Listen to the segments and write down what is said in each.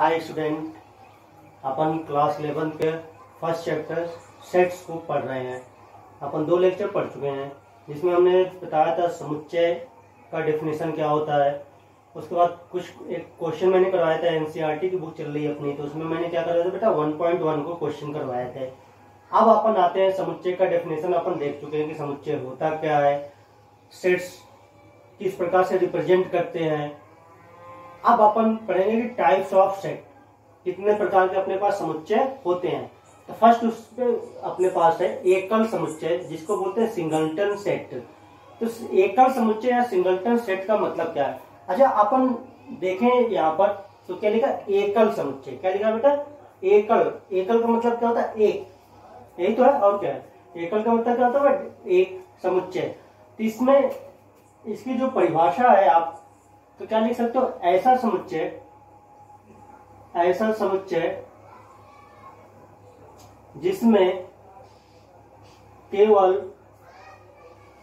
Hi student, अपन class 11 के first chapter sets को पढ़ रहे हैं। अपन 2 लेक्चर पढ़ चुके हैं जिसमें हमने बताया था समुच्चय का डेफिनेशन क्या होता है। उसके बाद कुछ एक क्वेश्चन मैंने करवाया था, एनसीईआरटी की बुक चल रही है अपनी, तो उसमें मैंने क्या करवाया था बेटा 1.1 को क्वेश्चन करवाए थे। अब अपन आते हैं समुच्चय का डेफिनेशन। अपन देख चुके हैं कि समुच्चय होता क्या है, सेट्स किस प्रकार से रिप्रेजेंट करते हैं। अब अपन पढ़ेंगे कि टाइप्स ऑफ सेट, कितने प्रकार के अपने पास समुच्चय होते हैं। तो फर्स्ट उसमें अपने पास है एकल समुच्चय, जिसको बोलते हैं सिंगलटन सेट। तो एकल समुच्चय या सिंगलटन सेट का मतलब क्या है? अच्छा, अपन देखें यहाँ पर तो क्या लिखा, एकल समुच्चय। क्या लिखा बेटा? एकल। एकल का मतलब क्या होता है? एक। यही तो है, और क्या है? एकल का मतलब क्या होता है? एक समुच्चय। तो इसमें इसकी जो परिभाषा है आप तो क्या लिख सकते हो? ऐसा समुच्चय जिसमें केवल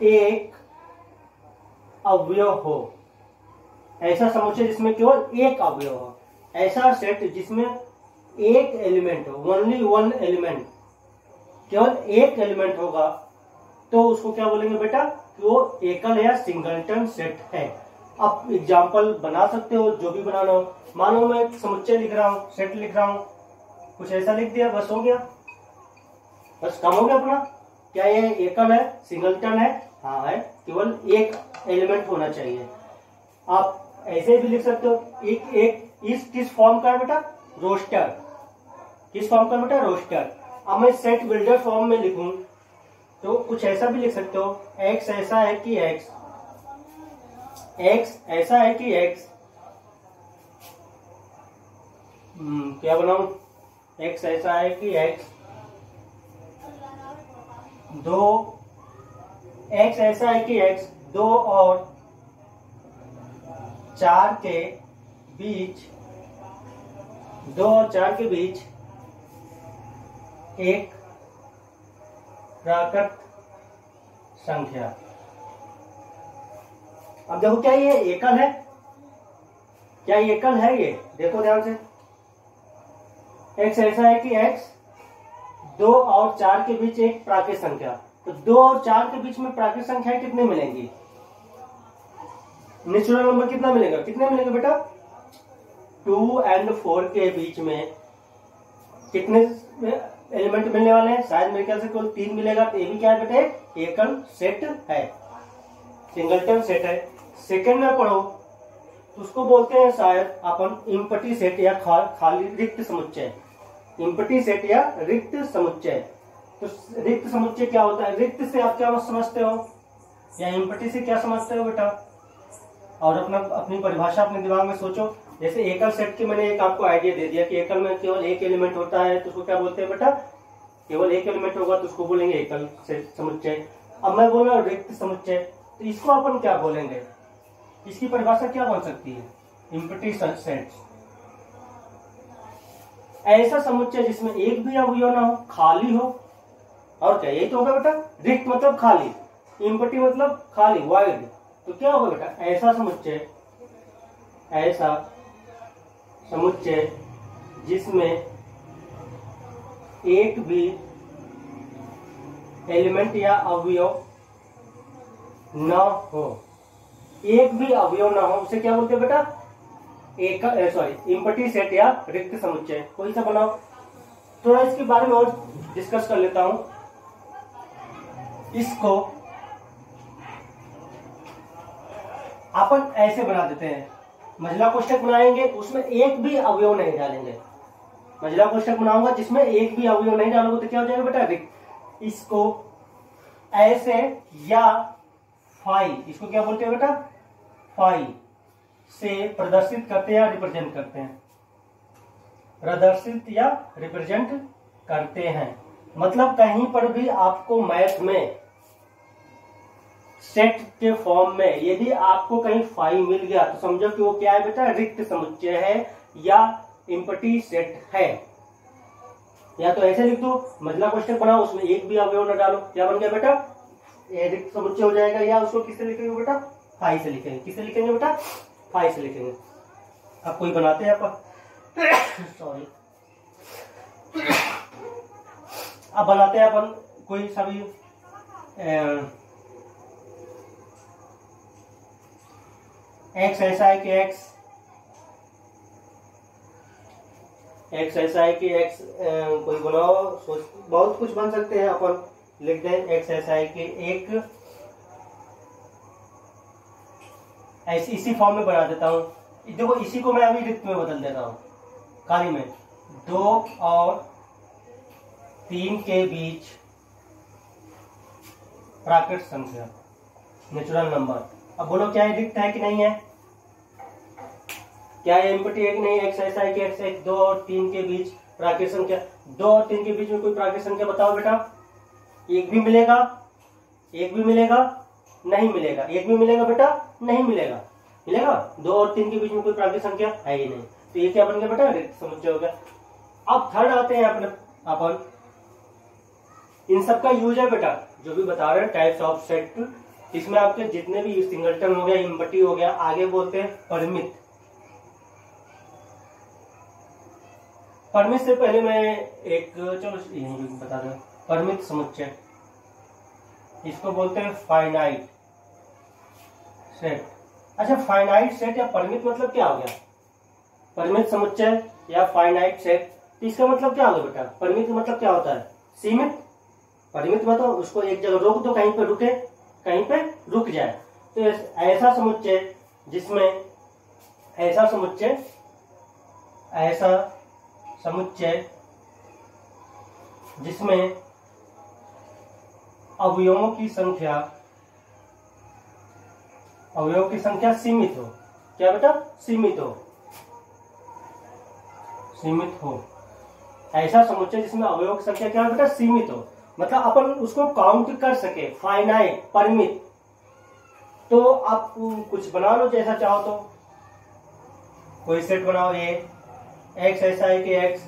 एक अवयव हो। ऐसा समुच्चय जिसमें केवल एक अवयव हो। ऐसा सेट जिसमें एक एलिमेंट हो, ओनली वन एलिमेंट, केवल एक एलिमेंट होगा, तो उसको क्या बोलेंगे बेटा? वो एकल या सिंगलटन सेट है। आप एग्जाम्पल बना सकते हो, जो भी बनाना हो। मानो मैं एक समुच्चय लिख रहा हूँ, सेट लिख रहा हूँ, कुछ ऐसा लिख दिया, बस हो गया, बस काम हो गया अपना। क्या ये एकल है, सिंगलटन है? हाँ है, केवल एक एलिमेंट होना चाहिए। आप ऐसे भी लिख सकते हो। इस किस फॉर्म का है बेटा? रोस्टर। किस फॉर्म का बेटा? रोस्टर। अब मैं सेट बिल्डर फॉर्म में लिखूं तो कुछ ऐसा भी लिख सकते हो, एक्स ऐसा है कि एक्स, एक्स ऐसा है कि एक्स, क्या बनाऊं? एक्स ऐसा है कि एक्स, दो एक्स ऐसा है कि एक्स, 2 और 4 के बीच, 2 और 4 के बीच एक प्राकृत संख्या। अब देखो, क्या ये एकल है? क्या ये एकल है? ये देखो ध्यान से, एक्स ऐसा है कि एक्स, 2 और 4 के बीच एक प्राकृत संख्या। तो 2 और 4 के बीच में प्राकृत संख्याएं कितने मिलेंगी? नेचुरल नंबर कितना मिलेगा? कितने मिलेंगे बेटा? 2 और 4 के बीच में कितने एलिमेंट मिलने वाले हैं? शायद मेरे ख्याल से केवल 3 मिलेगा। तो ये भी क्या है बेटा? एकल सेट है, सिंगलटन सेट है। सेकंड में पढ़ो तो उसको बोलते हैं शायद अपन इम्पटी सेट या खाली रिक्त समुच्चय। इम्पटी सेट या रिक्त समुच्चय। तो रिक्त समुच्चय क्या होता है? रिक्त से आप क्या समझते हो या इम्पटी से क्या समझते हो बेटा? और अपनी परिभाषा अपने दिमाग में सोचो। जैसे एकल सेट की मैंने एक आपको आइडिया दे दिया कि एकल में केवल एक एलिमेंट होता है, तो उसको क्या बोलते हैं बेटा? केवल एक एलिमेंट होगा तो उसको बोलेंगे एकल सेट समुच्चय। अब मैं बोल रहा हूँ रिक्त समुच्चय, तो इसको अपन क्या बोलेंगे? इसकी परिभाषा क्या बन सकती है? इम्पटी सेट, ऐसा समुच्चय जिसमें एक भी अवयव ना हो, खाली हो। और क्या? यही तो होगा बेटा। रिक्त मतलब खाली, इम्पटी मतलब खाली, वाइड। तो क्या होगा बेटा? ऐसा समुच्चय जिसमें एक भी एलिमेंट या अवयव न हो। एक भी अवयव ना हो, उसे क्या बोलते हैं बेटा? इम्पटी सेट या रिक्त समुच्चय। कोई सा बनाओ। थोड़ा इसके बारे में और डिस्कस कर लेता हूं। इसको अपन ऐसे बना देते हैं, महिला कोष्ठक बनाएंगे, उसमें एक भी अवयव नहीं डालेंगे। महिला कोष्ठक बनाऊंगा जिसमें एक भी अवयव नहीं डालूंगा तो क्या हो जाएगा बेटा? रिक्त। इसको ऐसे या फाई, इसको क्या बोलते हैं बेटा? फाई से प्रदर्शित करते हैं या रिप्रेजेंट करते हैं। प्रदर्शित या रिप्रेजेंट करते हैं मतलब कहीं पर भी आपको मैथ में सेट के फॉर्म में यदि आपको कहीं फाई मिल गया तो समझो कि वो क्या है बेटा? रिक्त समुच्चय है या इम्पटी सेट है। या तो ऐसे लिख दो, महिला कोष्ठक बनाओ, उसमें एक भी अवयव न डालो, क्या बन गया बेटा? ये रिक्त समुच्चय हो जाएगा। या उसको किससे लिखेंगे बेटा? फाई से लिखेंगे। किससे लिखेंगे बेटा? फाई से लिखेंगे। अब कोई बनाते हैं आप सॉरी। अब बनाते हैं अपन कोई सा भी एक्स ऐसा है कि एक्स ऐसा है कि एक्स कोई बनाओ, बहुत कुछ बन सकते हैं अपन। लिख दें एक्स ऐसा है कि एक ऐसी इसी फॉर्म में बना देता हूं। देखो इसी को मैं अभी रिक्त में बदल देता हूं, खाली में। 2 और 3 के बीच प्राकृत संख्या, नेचुरल नंबर। अब बोलो क्या रिक्त है कि नहीं है? क्या ये एम्प्टी है कि नहीं? एक्स ऐसा है कि एक्स 2 और 3 के बीच प्राकृत संख्या। 2 और 3 के बीच में कोई प्राकृत संख्या बताओ बेटा। एक भी मिलेगा? एक भी मिलेगा? नहीं मिलेगा। एक भी मिलेगा बेटा? नहीं मिलेगा। मिलेगा? 2 और 3 के बीच में कोई प्राकृत संख्या है ही नहीं, तो ये क्या बन गया बेटा? रिक्त समुच्चय हो गया। अब थर्ड आते हैं अपन इन सब का यूज है बेटा, जो भी बता रहे हैं टाइप्स ऑफ सेट। इसमें आपके जितने भी सिंगलटन हो गया, एम्प्टी हो गया, आगे बोलते हैं परिमित। परिमित से पहले मैं एक चलो यही बता दूं, परिमित समुच्चय, इसको बोलते हैं फाइनाइट सेट। अच्छा, फाइनाइट सेट या परिमित मतलब क्या हो गया? परिमित समुच्चय या फाइनाइट सेट, तो इसका मतलब क्या होगा बेटा? परिमित मतलब क्या होता है? सीमित। परिमित मतलब उसको एक जगह रोक दो, कहीं पे रुके, कहीं पे रुक जाए। तो ऐसा समुच्चय जिसमें ऐसा समुच्चय जिसमें अवयवों की संख्या सीमित हो। क्या बेटा? सीमित हो। ऐसा समुच्चय जिसमें अवयवों की संख्या क्या है बेटा? सीमित हो, मतलब अपन उसको काउंट कर सके। फाइनाइट, परिमित। तो आप कुछ बना लो जैसा चाहो, तो कोई सेट बनाओ। ये एक्स ऐसा है कि एक्स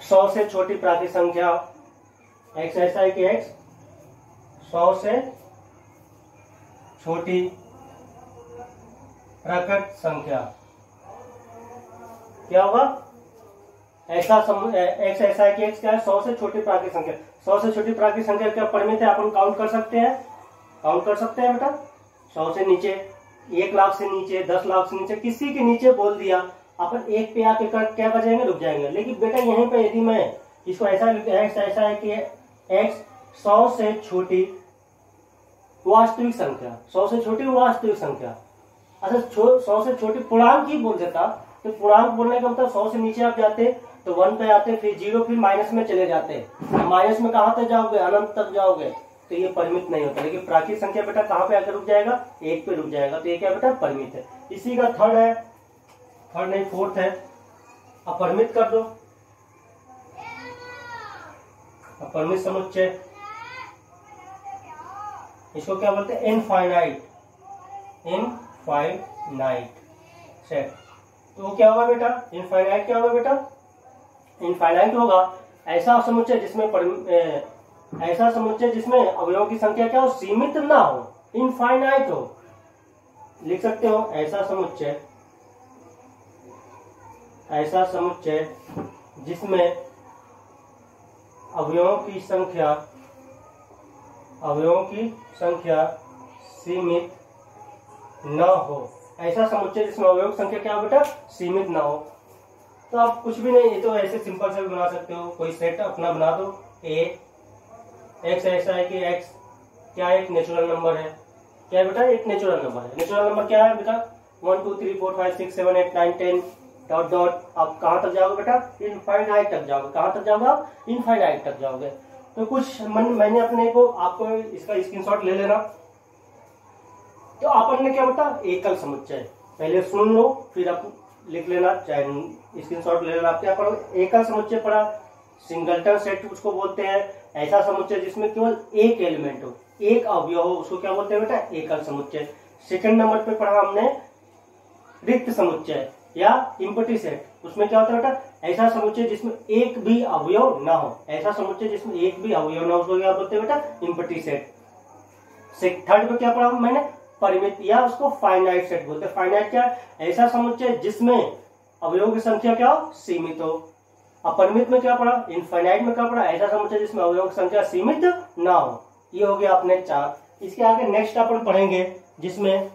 100 से छोटी प्राकृत संख्या, एक्स ऐसा है कि एक्स 100 से छोटी प्राकृत संख्या। क्या होगा? एक्स ऐसा है कि एक्स क्या है? 100 से छोटी प्राकृत संख्या। 100 से छोटी प्राकृत संख्या क्या परिमित है? अपन काउंट कर सकते हैं बेटा। 100 से नीचे, 1 लाख से नीचे, 10 लाख से नीचे, किसी के नीचे बोल दिया अपन, एक पे आके क्या बचेंगे? रुक जाएंगे। लेकिन बेटा यहीं पे यदि मैं इसको ऐसा एक्स ऐसा है कि एक्स 100 से छोटी वास्तविक संख्या, 100 से छोटी वास्तविक संख्या। अच्छा, 100 से छोटी पूर्णांक ही बोल देता, तो पूर्णांक बोलने का मतलब 100 से नीचे आप जाते तो 1 पे आते, फिर 0, फिर माइनस में चले जाते। माइनस में कहां तक जाओगे? अनंत तक जाओगे। तो ये परिमित नहीं होता। लेकिन प्राकृत संख्या बेटा कहां पे आकर रुक जाएगा? 1 पे रुक जाएगा। तो ये क्या बेटा? परिमित है। इसी का फोर्थ है अपरिमित कर दो। अपरिमित समुच्चय, इसको क्या बोलते हैं? Infinite set. तो क्या होगा बेटा? इनफाइनाइट क्या होगा बेटा? इनफाइनाइट होगा ऐसा समुच्चय जिसमें अवयवों की संख्या क्या हो? सीमित ना हो, इनफाइनाइट हो। लिख सकते हो ऐसा समुच्चय जिसमें अवयवों की संख्या सीमित न हो। ऐसा समुच्चय जिसमें अवयवों की संख्या क्या हो बेटा? सीमित ना हो। तो आप कुछ भी नहीं, ये तो ऐसे सिंपल से भी बना सकते हो। कोई सेट अपना बना दो। एक्स ऐसा है कि एक्स क्या एक नेचुरल नंबर है। क्या है बेटा? एक नेचुरल नंबर है। नेचुरल नंबर क्या है बेटा? 1 2 3 4 5 6 7 8 9 10 ... आप कहां तक जाओगे बेटा? इनफाइनाइट तक जाओगे। कहां तक जाओगे आप? इनफाइनाइट तक जाओगे। तो कुछ मैंने अपने को, आपको इसका स्क्रीनशॉट ले लेना। तो अपन ने क्या बेटा? एकल समुच्चय, पहले सुन लो फिर आप लिख लेना, चाहे स्क्रीनशॉट ले लेना। आप क्या पढ़ोगे? एकल समुच्चय पढ़ा। सिंगलटन सेट उसको बोलते हैं। ऐसा समुच्चय जिसमें केवल एक एलिमेंट हो, एक अवयव हो, उसको क्या बोलते हैं बेटा? एकल समुच्चय। सेकंड नंबर पे पढ़ा हमने रिक्त समुच्चय या इम्पटी सेट। उसमें क्या होता है बेटा? ऐसा समुच्चय जिसमें एक भी अवयव ना हो। ऐसा समुच्चय जिसमें एक भी अवयव ना हो, उसको क्या बोलते हैं बेटा? Empty set. थर्ड पे क्या पढ़ा मैंने? परिमित या उसको फाइनाइट सेट बोलते हैं। फाइनाइट क्या? ऐसा समुच्चय जिसमें अवयवों की संख्या क्या हो, सीमित हो। अपरिमित में क्या पढ़ा, इनफाइनाइट में क्या पढ़ा, ऐसा समुच्चय जिसमें अवयवों की संख्या सीमित ना हो। ये हो गया अपने 4। इसके आगे नेक्स्ट अपन पढ़ेंगे जिसमें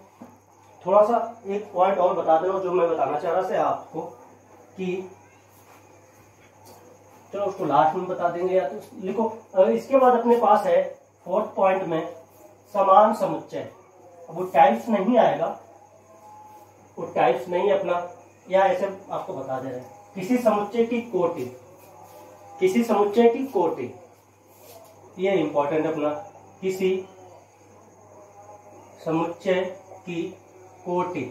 थोड़ा सा एक पॉइंट और बता दे रहा हूं जो मैं बताना चाह रहा था आपको कि चलो उसको लास्ट में बता देंगे या तो लिखो। इसके बाद अपने पास है 4th पॉइंट में समान समुच्चय। अब वो टाइप्स नहीं आएगा, वो टाइप्स नहीं अपना, या ऐसे आपको बता दे रहे हैं किसी समुच्चय की कोटि, किसी समुच्चय की कोटि, ये इंपॉर्टेंट अपना, किसी समुच्चय की कोटि।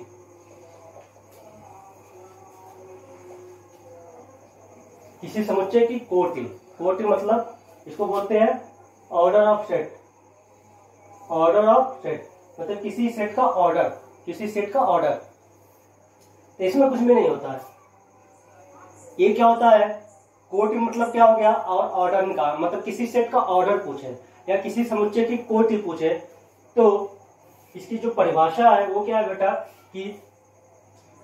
किसी समुच्चय की कोटि, कोटि मतलब इसको बोलते हैं order of set. Order of set मतलब किसी सेट का ऑर्डर, किसी सेट का ऑर्डर। इसमें कुछ भी नहीं होता है। ये क्या होता है, कोटि मतलब क्या हो गया, और ऑर्डर निकाल मतलब किसी सेट का ऑर्डर पूछे या किसी समुच्चय की कोटि पूछे तो इसकी जो परिभाषा है वो क्या है बेटा कि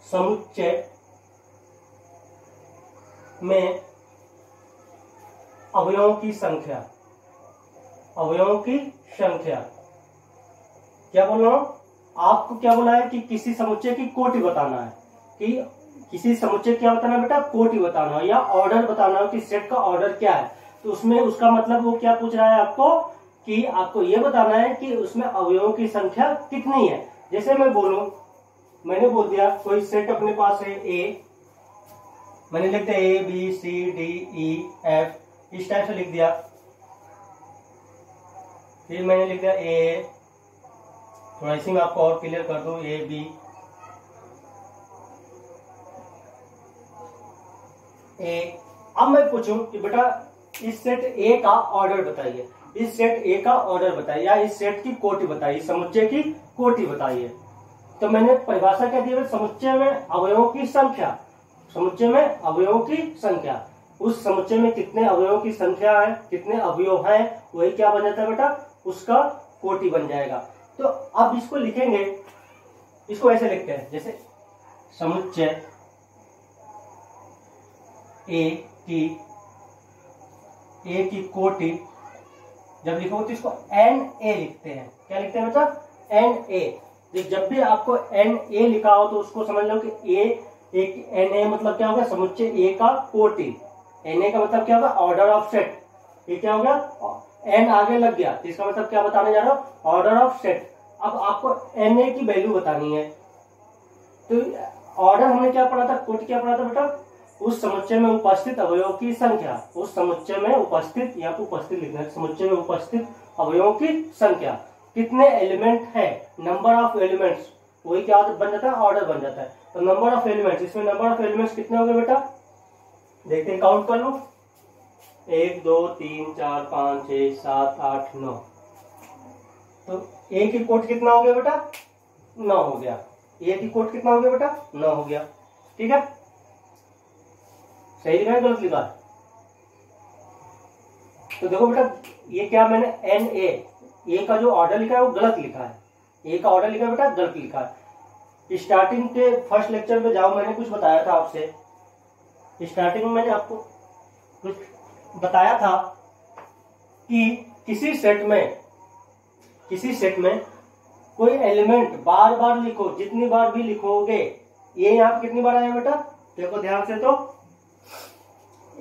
समुच्चय में अवयवों की संख्या, अवयवों की संख्या। क्या बोल रहा हूं, आपको क्या बोला है कि किसी समुच्चय की कोटि बताना है, कि किसी समुच्चय क्या बताना है बेटा, कोटि बताना है या ऑर्डर बताना है कि सेट का ऑर्डर क्या है। तो उसमें उसका मतलब वो क्या पूछ रहा है आपको कि आपको ये बताना है कि उसमें अवयवों की संख्या कितनी है। जैसे मैं बोलूं, मैंने बोल दिया कोई सेट अपने पास है ए, मैंने लिख दिया A B C D E F, इस टाइप से लिख दिया। फिर मैंने लिख दिया ए, थोड़ा इसी में आपको और क्लियर कर दूं, ए बी ए। अब मैं पूछूं कि बेटा इस सेट ए का ऑर्डर बताइए, इस सेट ए का ऑर्डर बताइए या इस सेट की कोटि बताइए, समुच्चय की कोटि बताइए। तो मैंने परिभाषा क्या दी, समुच्चय में अवयवों की संख्या, समुच्चय में अवयवों की संख्या, उस समुच्चय में कितने अवयवों की संख्या है, कितने अवयव हैं, वही क्या बन जाता है बेटा, उसका कोटि बन जाएगा। तो अब इसको लिखेंगे, इसको ऐसे लिखते हैं जैसे समुच्चय ए की कोटि जब लिखो तो इसको एन ए लिखते हैं। क्या लिखते हैं बेटा, एन ए। जब भी आपको एन ए लिखा हो तो उसको समझ लो कि ए, एक एन ए मतलब क्या होगा, समुच्चय ए का कोटि। एन ए का मतलब क्या होगा, ऑर्डर ऑफ सेट। ये क्या हो गया, एन आगे लग गया, इसका मतलब क्या बताने जा रहा हूं, ऑर्डर ऑफ सेट। अब आपको एन ए की वैल्यू बतानी है। तो ऑर्डर हमने क्या पढ़ा था, कोटि क्या पढ़ा था बेटा, उस समुच्चय में उपस्थित अवयवों की संख्या, उस समुच्चय में उपस्थित, या तो उपस्थित लिखना है, समुच्चय में उपस्थित अवयवों की संख्या, कितने एलिमेंट है, नंबर ऑफ एलिमेंट्स, वही क्या बन जाता है, ऑर्डर बन जाता है। तो नंबर ऑफ एलिमेंट्स, इसमें नंबर ऑफ एलिमेंट्स कितने हो गए बेटा, देखते हैं, काउंट कर लो, 1 2 3 4 5 6 7 8 9। तो ए की कोट कितना हो गया बेटा, 9 हो गया। ए की कोट कितना हो गया बेटा, 9 हो गया। ठीक है, सही लिखा है गलत लिखा है, तो देखो बेटा ये क्या मैंने एन ए का जो ऑर्डर लिखा है वो गलत लिखा है, ए का ऑर्डर लिखा है बेटा गलत लिखा है। स्टार्टिंग के फर्स्ट लेक्चर में जाओ, मैंने कुछ बताया था आपसे, स्टार्टिंग में मैंने आपको कुछ बताया था कि किसी सेट में कोई एलिमेंट बार बार लिखो, जितनी बार भी लिखोगे, ये यहाँ पे कितनी बार आया बेटा, देखो ध्यान से, तो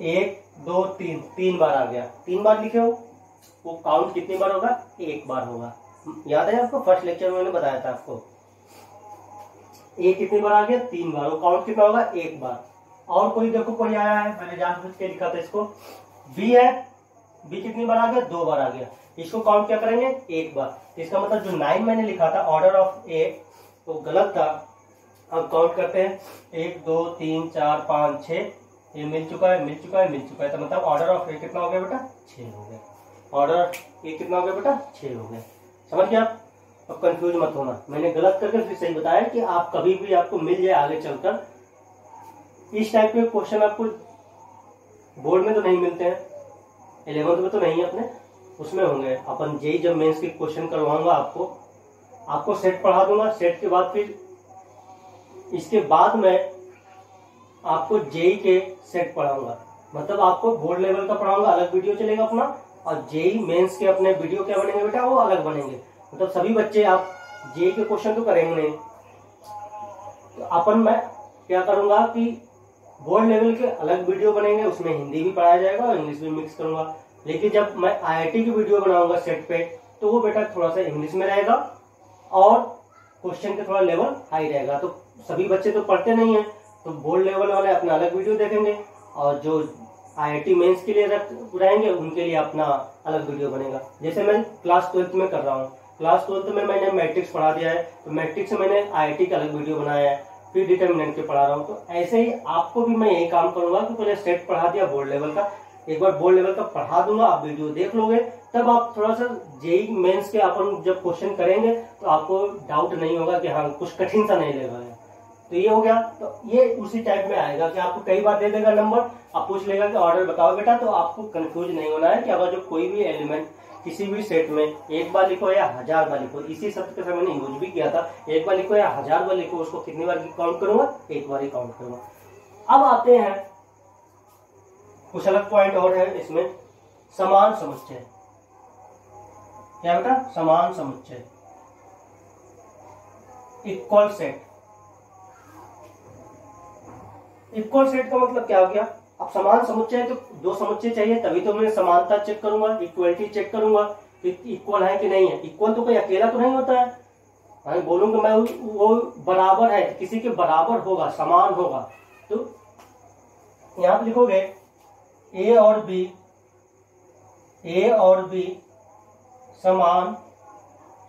1 2 3, 3 बार आ गया, 3 बार लिखे हो, वो काउंट कितनी बार होगा, 1 बार होगा। याद है आपको, फर्स्ट लेक्चर में मैंने बताया था आपको, ए कितनी बार आ गया, 3 बार, वो काउंट कितना होगा, 1 बार। और कोई देखो कोई आया है, मैंने जानबूझ के लिखा था इसको, बी है, बी कितनी बार आ गया, 2 बार आ गया, इसको काउंट क्या करेंगे, 1 बार। इसका मतलब जो 9 मैंने लिखा था ऑर्डर ऑफ ए तो गलत था। अब काउंट करते हैं, 1 2 3 4 5 6, ये मिल चुका है, तो मतलब ऑर्डर ऑफ ए कितना हो गया बेटा, 6 हो गया। ऑर्डर ऑफ ए कितना हो गया बेटा, 6 हो गया। समझ गया आप, अब कंफ्यूज मत होना, मैंने गलत करके फिर सही बताया कि आप कभी भी आपको मिल जाए आगे चलकर, इस टाइप के क्वेश्चन आपको बोर्ड में तो नहीं मिलते हैं, 11th में तो नहीं अपने, उसमें होंगे। अपन जेई जब मेंस के क्वेश्चन करवाऊंगा आपको सेट पढ़ा दूंगा, सेट के बाद फिर इसके बाद में आपको जेई के सेट पढ़ाऊंगा, मतलब आपको बोर्ड लेवल का पढ़ाऊंगा, अलग वीडियो चलेगा अपना, और जेई मेंस के अपने वीडियो क्या बनेंगे बेटा, वो अलग बनेंगे। मतलब सभी बच्चे आप जेई के क्वेश्चन तो करेंगे नहीं, तो मैं क्या करूंगा कि बोर्ड लेवल के अलग वीडियो बनेंगे, उसमें हिंदी भी पढ़ाया जाएगा और इंग्लिश भी मिक्स करूंगा। लेकिन जब मैं आईआईटी की वीडियो बनाऊंगा सेट पे, तो वो बेटा थोड़ा सा इंग्लिश में रहेगा और क्वेश्चन का थोड़ा लेवल हाई रहेगा। तो सभी बच्चे तो पढ़ते नहीं है, तो बोर्ड लेवल वाले अपना अलग वीडियो देखेंगे, और जो आईआईटी मेंस के लिए रहेंगे उनके लिए अपना अलग वीडियो बनेगा। जैसे मैं क्लास 12th में कर रहा हूँ, क्लास 12th में मैंने मैट्रिक्स पढ़ा दिया है, तो मैट्रिक्स से मैंने आईआईटी का अलग वीडियो बनाया है, फिर डिटर्मिनेंट के पढ़ा रहा हूँ। तो ऐसे ही आपको भी मैं यही काम करूंगा कि पहले सेट पढ़ा दिया बोर्ड लेवल का, एक बार बोर्ड लेवल का पढ़ा दूंगा, आप वीडियो देख लोगे, तब आप थोड़ा सा जेई मेंस के अपन जब क्वेश्चन करेंगे तो आपको डाउट नहीं होगा कि हाँ कुछ कठिन सा नहीं लेगा। तो ये हो गया। तो ये उसी टाइप में आएगा कि आपको कई बार दे देगा नंबर, आप पूछ लेगा कि ऑर्डर बताओ बेटा, तो आपको कंफ्यूज नहीं होना है कि अगर जो कोई भी एलिमेंट किसी भी सेट में एक बार लिखो या 1000 बार लिखो, इसी शब्द के समय मैंने यूज भी किया था, एक बार लिखो या 1000 बार लिखो, उसको कितनी बार काउंट करूंगा, एक बार ही काउंट करूंगा। अब आते हैं कुछ अलग पॉइंट और है इसमें, समान समुच्चय। क्या बेटा, समान समुच्चय, इक्वल सेट। इक्वल सेट का मतलब क्या हो गया, अब समान समुच्चय है तो दो समुच्चय चाहिए, तभी तो मैं समानता चेक करूंगा, इक्वलिटी चेक करूंगा कि इक्वल है कि नहीं है। इक्वल तो कोई अकेला तो नहीं होता है, मैं बोलूंगा मैं वो बराबर है, किसी के बराबर होगा, समान होगा। तो यहां पर लिखोगे ए और बी समान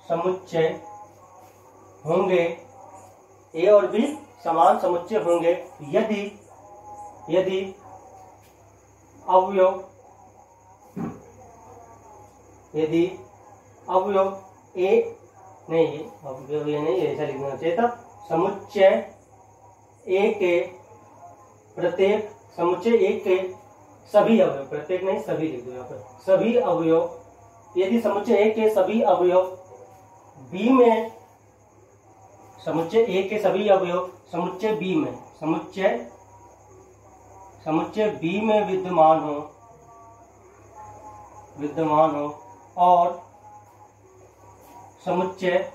समुच्चय होंगे, ए और बी समान समुच्चय होंगे यदि अवयव ए नहीं, अवयव ये नहीं, ऐसा लिखना चाहिए था, समुच्चय ए के प्रत्येक, समुच्चय ए के सभी अवयव, प्रत्येक नहीं सभी लिख दो यहाँ पर, सभी अवयव, यदि समुच्चय ए के सभी अवयव बी में, समुच्चय ए के सभी अवयव समुच्चय बी में, समुच्चय बी में विद्यमान हो और समुच्चय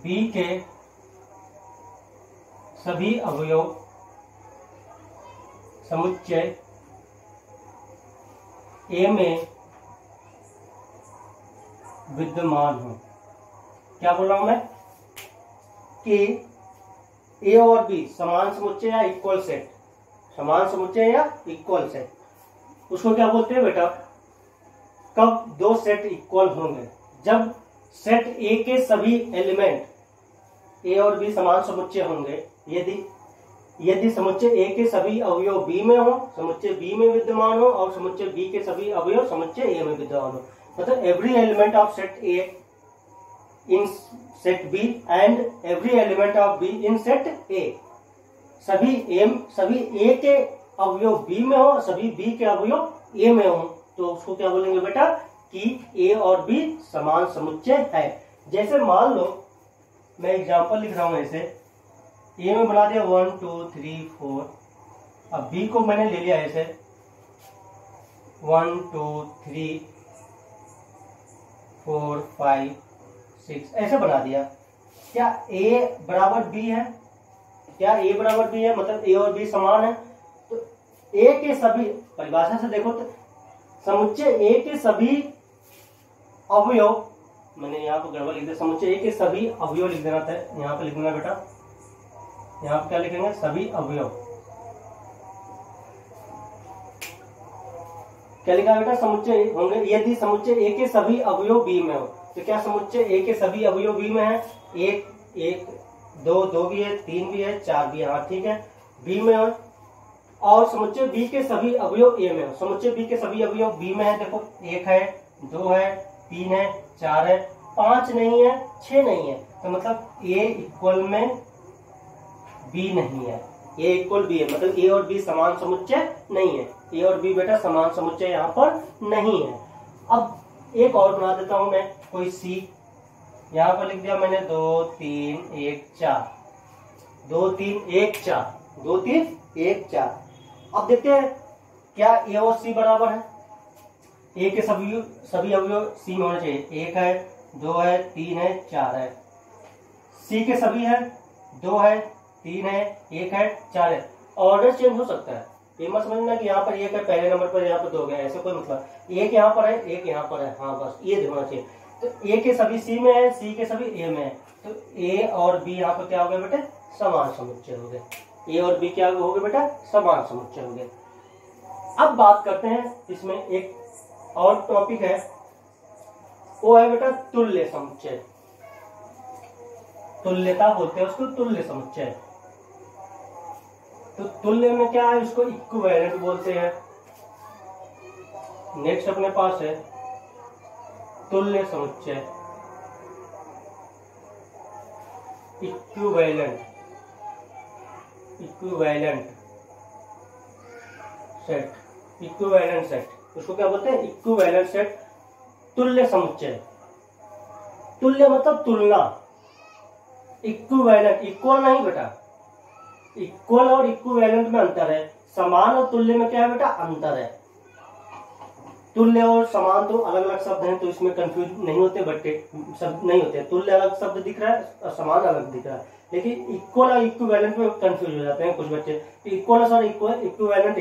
बी के सभी अवयव समुच्चय ए में विद्यमान हो। क्या बोल रहा हूं मैं कि ए और बी समान समुच्चय या इक्वल सेट, समान समुच्चय या इक्वल सेट, उसको क्या बोलते हैं बेटा, कब दो सेट इक्वल होंगे, जब सेट ए के सभी एलिमेंट ए और बी समान समुच्चय होंगे, यदि समुच्चय ए के सभी अवयव बी में हो, समुच्चय बी में विद्यमान हो, और समुच्चय बी के सभी अवयव समुच्चय ए में विद्यमान हो। मतलब every element of set A in set B and every element of B in set A, सभी ए के अवयव बी में हो, सभी बी के अवयव ए में हो, तो उसको क्या बोलेंगे बेटा कि ए और बी समान समुच्चय है। जैसे मान लो मैं एग्जांपल लिख रहा हूं, ऐसे ए में बना दिया 1 2 3 4, अब बी को मैंने ले लिया ऐसे 1 2 3 4 5 6 ऐसे बना दिया। क्या ए बराबर बी है, क्या ए बराबर बी है, मतलब ए और बी समान है। तो ए के सभी, परिभाषा से देखो तो समुच्चय ए के सभी अवयव, मैंने यहाँ पर गड़बड़ लिख दिया, समुच्चय ए के सभी अवयव लिख देना था, यहाँ पे लिख देना बेटा, यहाँ पे क्या लिखेंगे, सभी अवयव, क्या लिखा बेटा, समुच्चय होंगे यदि समुच्चय ए के सभी अवयव बी में हो। तो क्या समुच्चय ए के सभी अवयव बी में है, एक दो भी है, 3 भी है, 4 भी है, हाँ ठीक है, बी में है, और समुच्चय बी के सभी अवयव ए में हो। समुच्चय बी के सभी अवयव बी में है, देखो 1 है, 2 है, 3 है, 4 है, 5 नहीं है, 6 नहीं है, तो मतलब ए इक्वल में बी नहीं है, ए इक्वल बी है, मतलब ए और बी समान समुच्चय नहीं है, ए और बी बेटा समान समुच्चय यहाँ पर नहीं है। अब एक और बना देता हूं मैं, कोई सी, यहाँ पर लिख दिया मैंने 2 3 1 4, 2 3 1 4, 2 3 1 4। अब देखते हैं क्या ए और सी बराबर है। ए के सभी अवयव सी में होने चाहिए। 1 है, 2 है, 3 है, 4 है। सी के सभी है, 2 है, 3 है, 1 है, 4 है। ऑर्डर चेंज हो सकता है, ये मत समझना कि यहाँ पर 1 है पहले नंबर पर, यहाँ पर 2 गया, ऐसे कोई मतलब। 1 यहाँ पर है, 1 यहाँ पर है, हाँ बस ये होना चाहिए। तो ए के सभी सी में है, सी के सभी ए में है, तो ए और बी यहाँ पर क्या हो गए बेटे, समान समुच्चय हो गए। ए और बी क्या हो गए बेटा, समान समुच्चय हो गए। अब बात करते हैं, इसमें एक और टॉपिक है, वो है बेटा तुल्य समुच्चय। तुल्यता बोलते हैं उसको, तुल्य समुच्चय। तो तुल्य में क्या है, उसको इक्विवेलेंट बोलते हैं। नेक्स्ट अपने पास है तुल्य समुच्चय, equivalent, equivalent set, equivalent set, उसको क्या बोलते हैं, इक्विवेलेंट सेट, तुल्य समुच्चय। तुल्य मतलब तुलना, इक्विवेलेंट इक्वल नहीं बेटा, इक्वल और इक्विवेलेंट में अंतर है, समान और तुल्य में क्या है बेटा, अंतर है। तुल्य और समान तो अलग अलग शब्द हैं, तो इसमें कंफ्यूज नहीं होते बच्चे, शब्द नहीं होते। तुल्य अलग शब्द दिख रहा है और समान अलग दिख रहा है, लेकिन इक्वल और इक्विवेलेंट में कंफ्यूज हो जाते हैं कुछ बच्चे। इक्वल और इक्विवेलेंट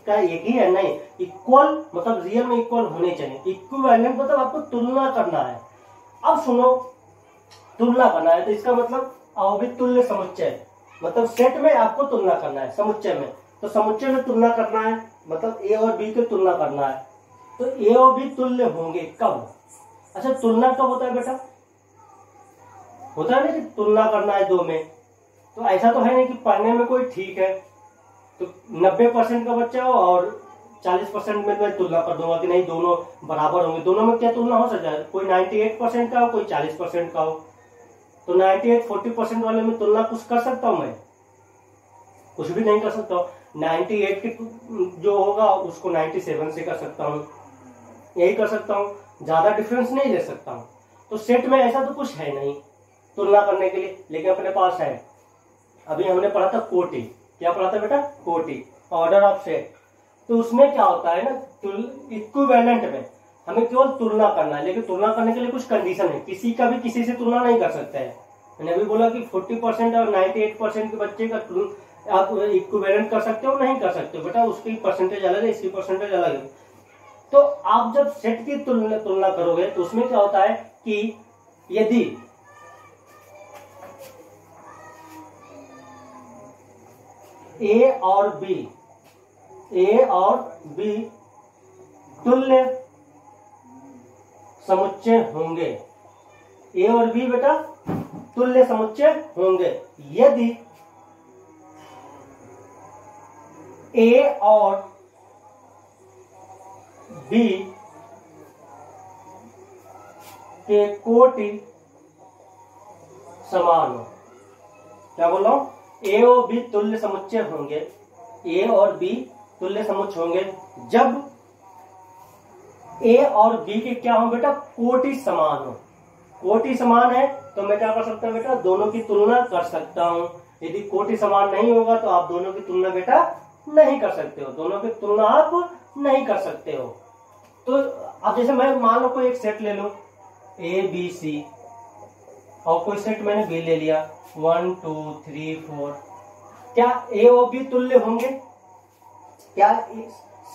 का एक ही है, नहीं। इक्वल मतलब रियल में इक्वल होने चाहिए, इक्विवेलेंट मतलब आपको तुलना करना है। अब सुनो, तुलना करना है तो इसका मतलब अवभित तुल्य समुच्चय, मतलब सेट में आपको तुलना करना है, समुच्चय में। तो समुच्चय में तुलना करना है, मतलब ए और बी की तुलना करना है। तो ए और बी तुल्य होंगे कब? अच्छा, तुलना कब होता है बेटा? होता है ना कि तुलना करना है दो में, तो ऐसा तो है नहीं कि पढ़ने में कोई ठीक है तो 90% का बच्चा हो और 40% में मैं तुलना कर दूंगा कि नहीं दोनों बराबर होंगे। दोनों में क्या तुलना हो सकता है? कोई 98% का हो, कोई 40% का हो, तो 98-40% वाले में तुलना कुछ कर सकता हूं मैं? कुछ भी नहीं कर सकता हूं। 98 की जो होगा उसको 97 से कर सकता हूं, यही कर सकता हूं, ज्यादा डिफरेंस नहीं ले सकता हूं। तो सेट में ऐसा तो कुछ है नहीं तुलना करने के लिए, लेकिन अपने पास है। अभी हमने पढ़ा था कोटि, क्या पढ़ा था बेटा? कोटि, ऑर्डर ऑफ सेट। तो उसमें क्या होता है ना, इक्विवेलेंट में हमें केवल तुलना करना है, लेकिन तुलना करने के लिए कुछ कंडीशन है, किसी का भी किसी से तुलना नहीं कर सकते हैं। मैंने अभी बोला कि 40% और 98% के बच्चे का आप इक्विवेलेंट कर सकते हो, नहीं कर सकते हो बेटा, उसकी परसेंटेज अलग है, इसकी परसेंटेज अलग है। तो आप जब सेट की तुलना करोगे तो उसमें क्या होता है कि यदि ए और बी तुल्य समुच्चय होंगे, ए और बी बेटा तुल्य समुच्चय होंगे यदि ए और बी के कोटि समान हो। क्या बोल रहा हूं? ए और बी तुल्य समुच्चय होंगे, ए और बी तुल्य समुच्चय होंगे जब ए और बी के क्या हो बेटा? कोटि समान हो। कोटि समान है तो मैं क्या कर सकता हूं बेटा? दोनों की तुलना कर सकता हूं। यदि कोटि समान नहीं होगा तो आप दोनों की तुलना बेटा नहीं कर सकते हो, दोनों की तुलना आप नहीं कर सकते हो। तो अब जैसे मैं मान लो कोई एक सेट ले लो ए बी सी, और कोई सेट मैंने बी ले लिया 1 2 3 4, क्या ए और बी तुल्य होंगे? क्या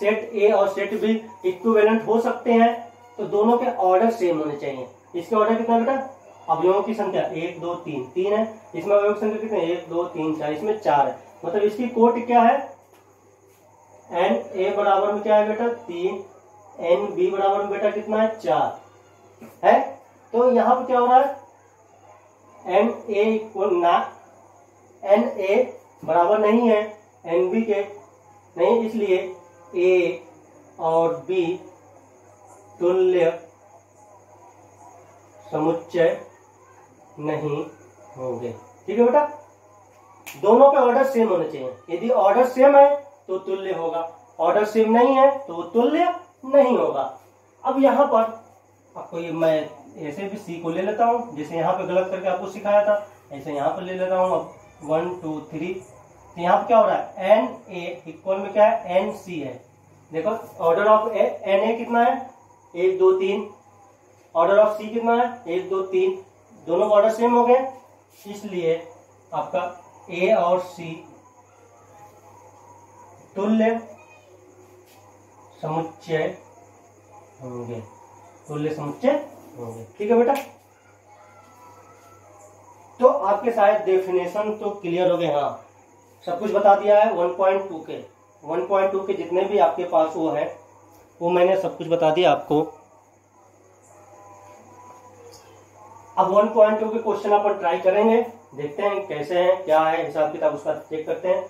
सेट ए और सेट बी इक्विवेलेंट हो सकते हैं? तो दोनों के ऑर्डर सेम होने चाहिए। इसके ऑर्डर कितना बेटा? अवयवों की संख्या 1 2 3, 3 है, इसमें अवयवों की संख्या कितने? 1 2 3 4, इसमें 4 है, मतलब इसकी कोटि क्या है? एन ए बराबर में क्या है बेटा? 3, एन बी बराबर में बेटा कितना है? 4 है। तो यहां पर क्या हो रहा है? एन ए इक्वल ना, एन ए बराबर नहीं है एन बी के, नहीं, इसलिए ए और बी तुल्य समुच्चय नहीं होंगे। ठीक है बेटा, दोनों के ऑर्डर सेम होने चाहिए। यदि ऑर्डर सेम है तो तुल्य होगा, ऑर्डर सेम नहीं है तो तुल्य नहीं होगा। अब यहां पर आपको ये मैं ऐसे भी सी को ले लेता हूं, जैसे यहाँ पे गलत करके आपको सिखाया था, ऐसे यहाँ पर ले लेता हूँ। अब 1 2 3। तो यहाँ पे क्या हो रहा है, एन ए इक्वल में क्या है, एन सी है। देखो ऑर्डर ऑफ एन ए कितना है, 1 2 3। ऑर्डर ऑफ सी कितना है, 1 2 3। दोनों ऑर्डर सेम हो गए, इसलिए आपका ए और सी तुल्य समुच्चय होंगे, तुल्य समुच्चय होंगे। ठीक है बेटा, तो आपके शायद डेफिनेशन तो क्लियर हो गए। हाँ, सब कुछ बता दिया है। 1.2 के जितने भी आपके पास वो है, वो मैंने सब कुछ बता दिया आपको। अब 1.2 के क्वेश्चन अपन ट्राई करेंगे, देखते हैं कैसे हैं, क्या है हिसाब किताब, उसका चेक करते हैं।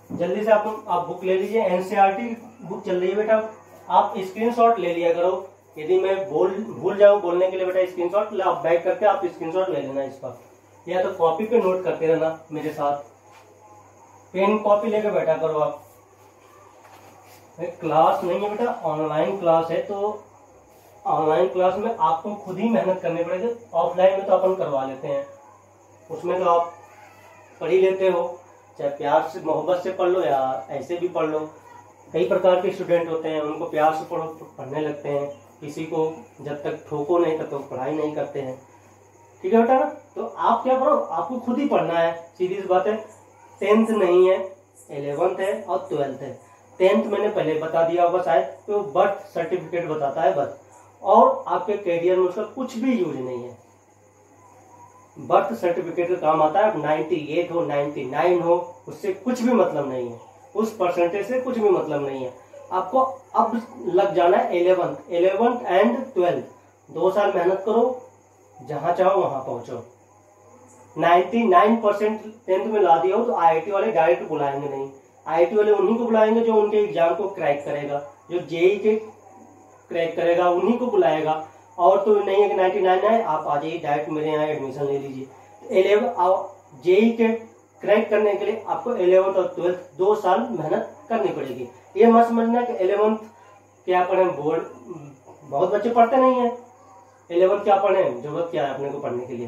जल्दी से आप बुक ले लीजिए, एनसीईआरटी बुक चल रही है बेटा। आप स्क्रीनशॉट ले लिया करो, यदि मैं भूल जाऊं बोलने के लिए बेटा स्क्रीनशॉट आप बैक करके आप स्क्रीनशॉट ले लेना इसका, या तो कॉपी पे नोट करते रहना मेरे साथ। पेन कॉपी लेकर बैठा करो आप। क्लास नहीं है बेटा, ऑनलाइन क्लास है, तो ऑनलाइन क्लास में आपको खुद ही मेहनत करनी पड़ेगी। ऑफलाइन में तो अपन करवा लेते हैं, उसमें तो आप पढ़ ही लेते हो, चाहे प्यार से मोहब्बत से पढ़ लो या ऐसे भी पढ़ लो। कई प्रकार के स्टूडेंट होते हैं, उनको प्यार से पढ़ने लगते हैं, किसी को जब तक ठोको नहीं तब तक पढ़ाई नहीं करते हैं। ठीक है बेटा ना, तो आप क्या करो, आपको खुद ही पढ़ना है, सीधी सी बात है। 10th नहीं है, 11th है और 12th है। 10th मैंने पहले बता दिया होगा शायद, तो बर्थ सर्टिफिकेट बताता है बस, और आपके कैरियर में उसका कुछ भी यूज नहीं है। बर्थ सर्टिफिकेट का काम आता है, 98 हो 99 हो, उससे कुछ भी मतलब नहीं है, उस परसेंटेज से कुछ भी मतलब नहीं है। आपको अब लग जाना है 11th एंड 12th। 2 साल मेहनत करो, जहां चाहो वहां पहुंचो। 99% 10th में ला दिया हो तो आईआईटी वाले डायरेक्ट बुलाएंगे नहीं। आईआईटी वाले उन्हीं को बुलाएंगे जो उनके एग्जाम को क्रैक करेगा, जो जेई के क्रैक करेगा उन्हीं को बुलाएगा। और तो नहीं है कि 99 है आप आ जाइए डायरेक्ट मेरे यहाँ एडमिशन ले लीजिए। 11 जेई के क्रैक करने के लिए आपको 11th और 12th 2 साल मेहनत करनी पड़ेगी। ये मत समझना कि 11th क्या पढ़े, बोर्ड बहुत बच्चे पढ़ते नहीं है। 11th क्या पढ़े, जरूरत क्या है अपने को पढ़ने के लिए,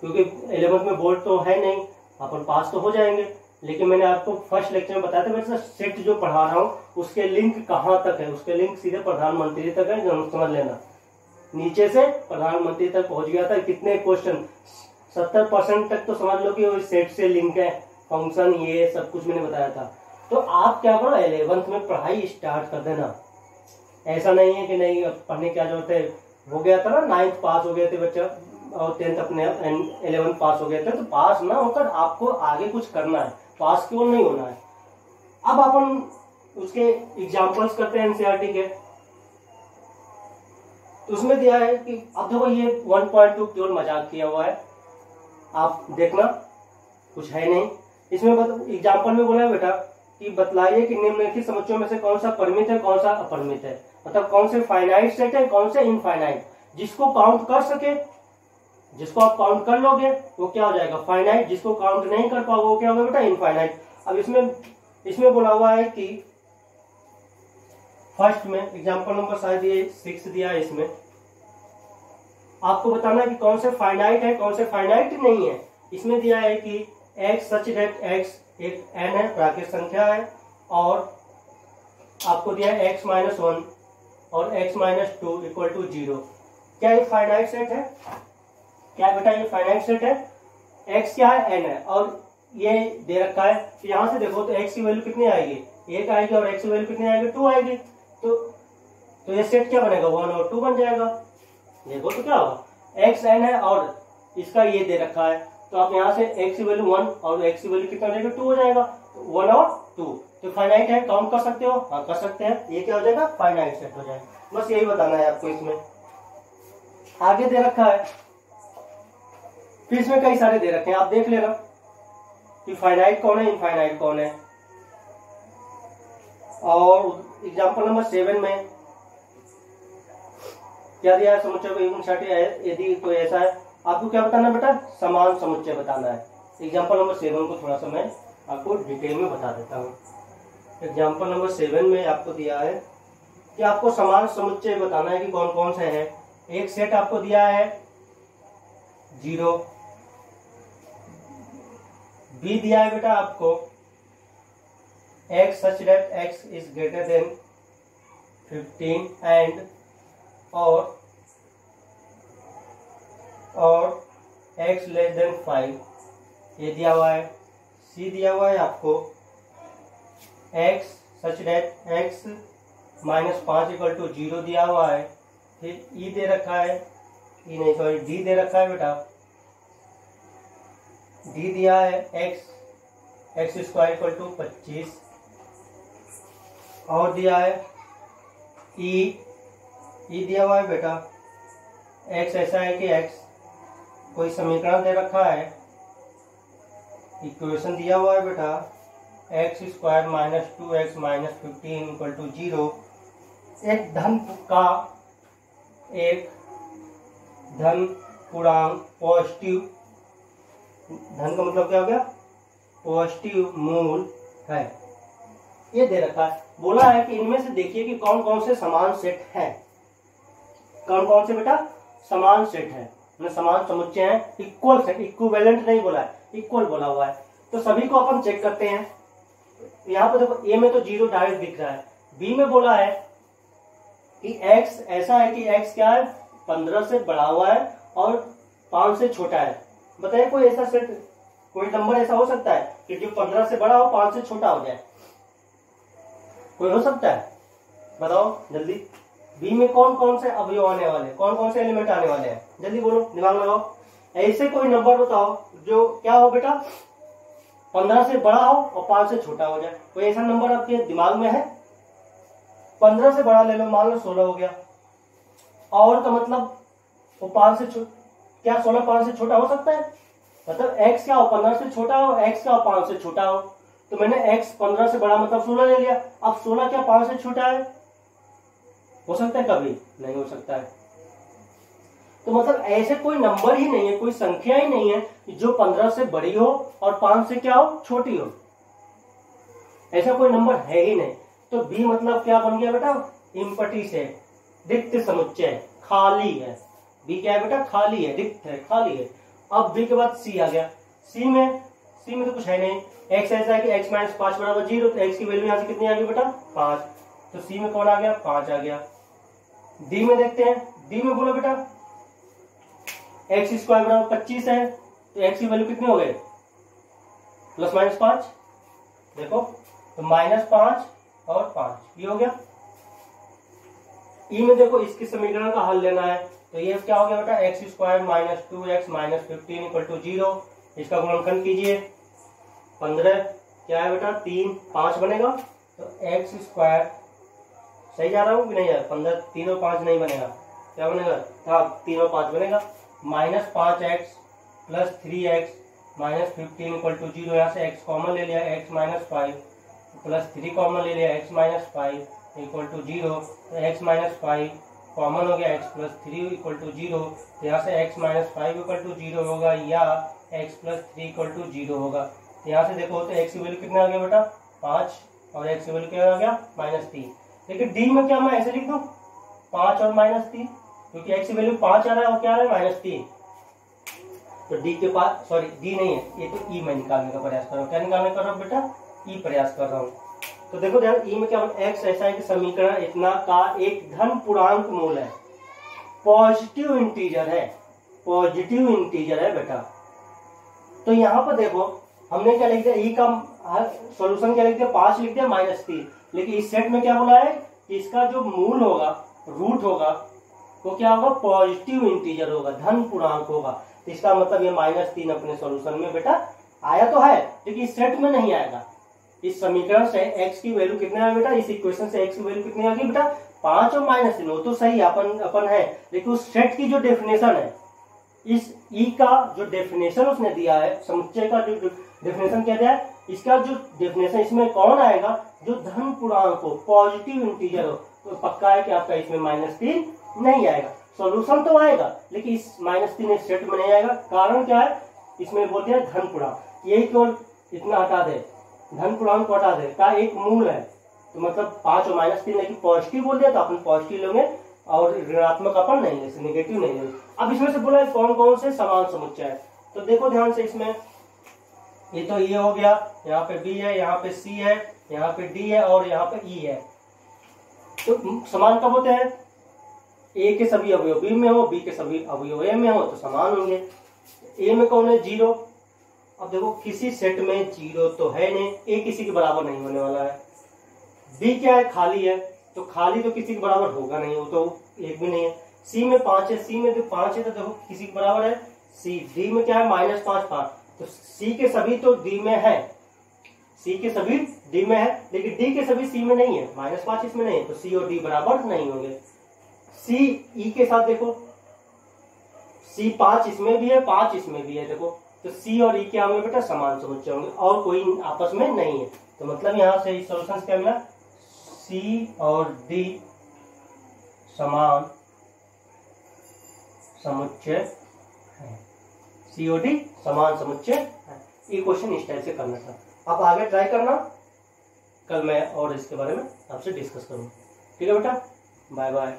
क्योंकि 11th में बोर्ड तो है नहीं, अपन पास तो हो जाएंगे। लेकिन मैंने आपको फर्स्ट लेक्चर में बताया था, वैसे सेट जो पढ़ा रहा हूँ उसके लिंक कहाँ तक है, उसके लिंक सीधे प्रधानमंत्री तक है, समझ लेना। नीचे से प्रधानमंत्री तक पहुंच गया था। कितने क्वेश्चन, 70% तक तो समझ लो कि वो सेट से लिंक है, फंक्शन ये सब कुछ मैंने बताया था। तो आप क्या करो, 11th में पढ़ाई स्टार्ट कर देना। ऐसा नहीं है कि नहीं पढ़ने की क्या जरूरत है, हो गया था ना 9th पास हो गए थे बच्चा और 10th अपने 11th पास हो गए थे, तो पास ना होकर आपको आगे कुछ करना है, पास केवल नहीं होना है। अब अपन उसके एग्जाम्पल्स करते हैं एनसीईआरटी के। तो उसमें दिया है कि अब देखो ये 1.2 केवल मजाक किया हुआ है, आप देखना कुछ है नहीं इसमें। एग्जाम्पल में बोला है बेटा कि बतलाइए कि निम्नलिखित समुच्चयों में से कौन सा परिमित है कौन सा अपरिमित है, मतलब कौन से फाइनाइट सेट है कौन से इनफाइनाइट। जिसको काउंट कर सके, जिसको आप काउंट कर लोगे वो क्या हो जाएगा, फाइनाइट। जिसको काउंट नहीं कर पाओगे वो क्या होगा बेटा, इनफाइनाइट। अब इसमें बोला हुआ है कि फर्स्ट में एग्जांपल नंबर शायद ये 6 दिया है, इसमें आपको बताना है कि कौन से फाइनाइट है कौन से फाइनाइट नहीं है। इसमें दिया है कि x सच दैट x एक n है, प्राकृत संख्या है, और आपको दिया है x-1 और x-2 इक्वल टू 0। क्या ये फाइनाइट सेट है, क्या बेटा ये फाइनाइट सेट है। x क्या है, n है, और ये दे रखा है। तो यहां से देखो तो x की वैल्यू कितनी आएगी, 1 आएगी, और x की वैल्यू कितनी आएगी, 2 आएगी। तो ये सेट क्या बनेगा, 1 और 2 बन जाएगा। देखो तो क्या होगा, x n है और इसका ये दे रखा है, तो आप यहाँ से x की वैल्यू 1 और x की वैल्यू कितना हो जाएगा, 2 हो जाएगा। 1 और 2 तो फाइनाइट है, काउंट कर सकते हो, हाँ कर सकते हैं। ये क्या हो जाएगा, फाइनाइट सेट हो जाएगा। बस यही बताना है आपको। इसमें आगे दे रखा है, फिर इसमें कई सारे दे रखे हैं, आप देख लेना कि फाइनाइट कौन है इनफाइनाइट कौन है। और एग्जांपल नंबर 7 में क्या दिया है, समुच्चय को एक छाटी है, यदि कोई ऐसा है, आपको क्या बताना है बेटा, समान समुच्चय बताना है। एग्जांपल नंबर 7 को थोड़ा सा मैं आपको डिटेल में बता देता हूँ। एग्जांपल नंबर 7 में आपको दिया है कि आपको समान समुच्चय बताना है कि कौन कौन से हैं। एक सेट आपको दिया है 0, बी दिया है बेटा आपको x such that x is greater than 15 and और x लेस देन 5, ये दिया हुआ है। सी दिया हुआ है आपको x such that x -5 equal to 0 दिया हुआ है। फिर ई दे रखा है, ई नहीं सॉरी डी दे रखा है बेटा, डी दिया है x स्क्वायर इक्वल टू 25 और दिया है ई दिया हुआ है बेटा x ऐसा है कि x कोई समीकरण दे रखा है, इक्वेशन दिया हुआ है बेटा x square -2x -15 equal to 0। एक धन पूर्णांक पॉजिटिव, धन का मतलब क्या हो गया, पॉजिटिव मूल है, ये दे रखा है। बोला है कि इनमें से देखिए कि कौन कौन से समान सेट हैं, कौन कौन से बेटा समान सेट है, समान समुच्चय हैं, इक्वल सेट, इक्विवेलेंट नहीं बोला है, इक्वल बोला हुआ है। तो सभी को अपन चेक करते हैं। यहाँ पे देखो ए में तो 0 डायरेक्ट दिख रहा है, बी में बोला है कि x ऐसा है कि x क्या है 15 से बड़ा हुआ है और 5 से छोटा है। बताइए कोई ऐसा सेट, कोई नंबर ऐसा हो सकता है कि जो 15 से बड़ा हो 5 से छोटा हो जाए, कोई हो सकता है? बताओ जल्दी। बी में कौन कौन से अवयव आने वाले, कौन कौन से एलिमेंट आने वाले हैं, जल्दी बोलो, दिमाग लगाओ। ऐसे कोई नंबर बताओ जो क्या हो बेटा 15 से बड़ा हो और 5 से छोटा हो जाए। कोई ऐसा नंबर आपके दिमाग में है? 15 से बड़ा ले लो, मान लो 16 हो गया, और का मतलब वो 5 से क्या 16 5 से छोटा हो सकता है? मतलब x क्या हो 15 से छोटा हो, x क्या हो 5 से छोटा हो। तो मैंने x 15 से बड़ा मतलब 16 ले लिया। अब 16 क्या 5 से छोटा है? हो सकता है? कभी नहीं हो सकता है। तो मतलब ऐसे कोई नंबर ही नहीं है, कोई संख्या ही नहीं है जो 15 से बड़ी हो और 5 से क्या हो छोटी हो, ऐसा कोई नंबर है ही नहीं। तो बी मतलब क्या बन गया बेटा, इम्पटी से रिक्त समुच्चय, खाली है। बी क्या है बेटा, खाली है, रिक्त है, खाली है। अब बी के बाद सी आ गया। सी में तो कुछ है नहीं, x ऐसा है कि x -5 बराबर 0, तो x की वैल्यू यहां से कितनी आ गई बेटा 5, तो सी में कौन आ गया 5 आ गया। डी में देखते हैं, डी में बोलो बेटा x स्क्वायर बराबर 25 है, तो x की वैल्यू कितनी हो गई ±5, देखो तो -5 और 5 ये हो गया। ई में देखो इसके समीकरण का हल लेना है, तो ये क्या हो गया बेटा x square -2x -15 equal to 0। इसका गुणनखंड कीजिए, 15 क्या है बेटा 3 5 बनेगा, तो x स्क्वायर सही जा रहा हूँ कि नहीं यार, 15 3 और 5 नहीं बनेगा, क्या बनेगा, हाँ 3 और 5 बनेगा, -5x + 3x -15 इक्वल टू 0। यहाँ से x कॉमन ले लिया, x -5 + 3 कॉमन ले लिया, x -5 इक्वल टू 0, तो x -5 कॉमन हो गया, x + 3 इक्वल टू 0, तो यहाँ से x -5 इक्वल टू 0 होगा या x + 3 इक्वल टू 0 होगा। तो यहाँ से देखो तो x की वैल्यू कितना आ गया बेटा 5 और x की वैल्यू क्या आ गया -3। लेकिन डी में क्या मैं ऐसे लिख दूं 5 और -3, क्योंकि x की वैल्यू 5 आ रहा है और क्या आ रहा है -3, तो डी के पास सॉरी डी नहीं है, ये तो ई मैं निकालने का प्रयास कर रहा हूँ। क्या निकालने कर रहा हूँ बेटा, ई प्रयास कर रहा हूँ। तो देखो ध्यान, ई में क्या x ऐसा है कि समीकरण इतना का एक धन पूर्णांक मूल है, पॉजिटिव इंटीजर है, पॉजिटिव इंटीजर है बेटा। तो यहाँ पर देखो हमने क्या लिख दिया, ई का सॉल्यूशन क्या लिख दिया 5 लिख दिया -3, लेकिन इस सेट में क्या बोला है कि इसका जो मूल होगा, रूट होगा, वो क्या होगा पॉजिटिव इंटीजर होगा, धन पूर्णांक होगा। तो इसका मतलब ये -3 अपने सॉल्यूशन में बेटा आया तो है, लेकिन इस सेट में नहीं आएगा। इस समीकरण से x की वैल्यू कितने आया बेटा, इस इक्वेशन से x की वैल्यू कितनी आ गई बेटा 5 और -3, तो सही अपन है, लेकिन उस सेट की जो डेफिनेशन है, इस ई का जो डेफिनेशन उसने दिया है, समुच्चय का जो डेफिनेशन क्या दिया है, इसका जो डेफिनेशन इसमें कौन आएगा जो धन पूर्णांक हो, पॉजिटिव इंटीजर हो, तो पक्का है कि आपका इसमें -3 नहीं आएगा। सॉल्यूशन तो आएगा लेकिन इस -3 सेट में नहीं आएगा। कारण क्या है, इसमें बोलते हैं धन पूर्णांक, यही केवल इतना हटा दे, धन पूर्णांक को हटा दे का एक मूल है, तो मतलब 5 और -3, लेकिन पॉजिटिव बोल दिया तो अपन पॉजिटिव लेंगे और ऋणात्मक अपन नहीं लेंगे, नेगेटिव नहीं लेंगे। अब इसमें से बोला कौन कौन से समान समुच्चय है, तो देखो ध्यान से, इसमें ये तो ये हो गया, यहाँ पे बी है, यहाँ पे सी है, यहाँ पे डी है और यहाँ पे ई है। तो समान कब होते हैं? ए के सभी अवयव बी में हो, बी के सभी अवयव ए में हो तो समान होंगे। ए में कौन है? 0। अब देखो किसी सेट में 0 तो है नहीं, ए किसी के बराबर नहीं होने वाला है। बी क्या है? खाली है, तो खाली तो किसी के बराबर होगा नहीं, वो तो एक भी नहीं है। सी में 5 है, सी में तो 5 है तो देखो किसी के बराबर है सी। डी में क्या है? -5 5, तो सी के सभी तो डी में है, सी के सभी डी में है, लेकिन डी के सभी सी में नहीं है, -5 इसमें नहीं है, तो सी और डी बराबर नहीं होंगे। सी ई के साथ देखो, सी 5 इसमें भी है, 5 इसमें भी है, देखो तो सी और ई क्या होंगे बेटा? समान समुच्चय होंगे और कोई आपस में नहीं है। तो मतलब यहाँ से सॉल्यूशन क्या मिला? सी और डी समान समुच्चय है, सी और डी समान समुच्चय है। ये क्वेश्चन इस टाइप से करना था। आप आगे ट्राई करना, कल मैं और इसके बारे में आपसे डिस्कस करूंगा। ठीक है बेटा, बाय बाय।